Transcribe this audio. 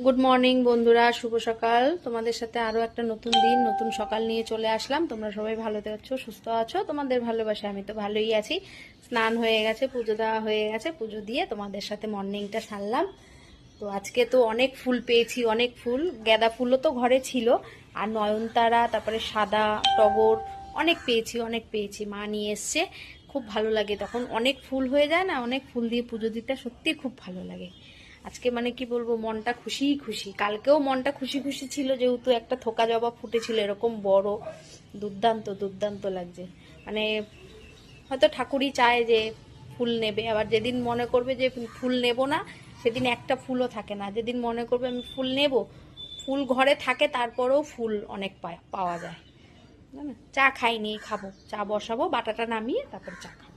Good morning বন্ধুরা, শুভ সকাল। তোমাদের সাথে আরো একটা নতুন দিন, নতুন সকাল নিয়ে চলে আসলাম। তোমরা সবাই ভালো আছো, সুস্থ আছো? তোমাদের ভালোবাসে আমি তো ভালোই আছি। স্নান হয়ে গেছে, পুজো দেওয়া হয়ে গেছে, পুজো দিয়ে তোমাদের সাথে মর্নিংটা সারলাম। তো আজকে তো অনেক ফুল পেয়েছি, অনেক ফুল। গাঁদা ফুলও তো ঘরে ছিল, আর নয়নতারা, তারপরে সাদা টগর, অনেক পেয়েছি, অনেক পেয়েছি। মা নিয়ে এসছে, খুব ভালো লাগে তখন। অনেক ফুল হয়ে যায় না, অনেক ফুল দিয়ে পুজো দিতে সত্যি খুব ভালো লাগে। আজকে মানে কি বলবো, মনটা খুশি খুশি। কালকেও মনটা খুশি খুশি ছিল, যেহেতু একটা থোকা জবা ফুটেছিল এরকম বড়, দুর্দান্ত দুর্দান্ত লাগছে। মানে হয়তো ঠাকুরই চায় যে ফুল নেবে, আবার যেদিন মনে করবে যে ফুল নেব না, সেদিন একটা ফুলও থাকে না। যেদিন মনে করবে আমি ফুল নেব, ফুল ঘরে থাকে, তারপরেও ফুল অনেক পাওয়া যায়। চা খাইনি, খাবো, চা বসাবো, বাটাটা নামিয়ে তারপর চা খাবো।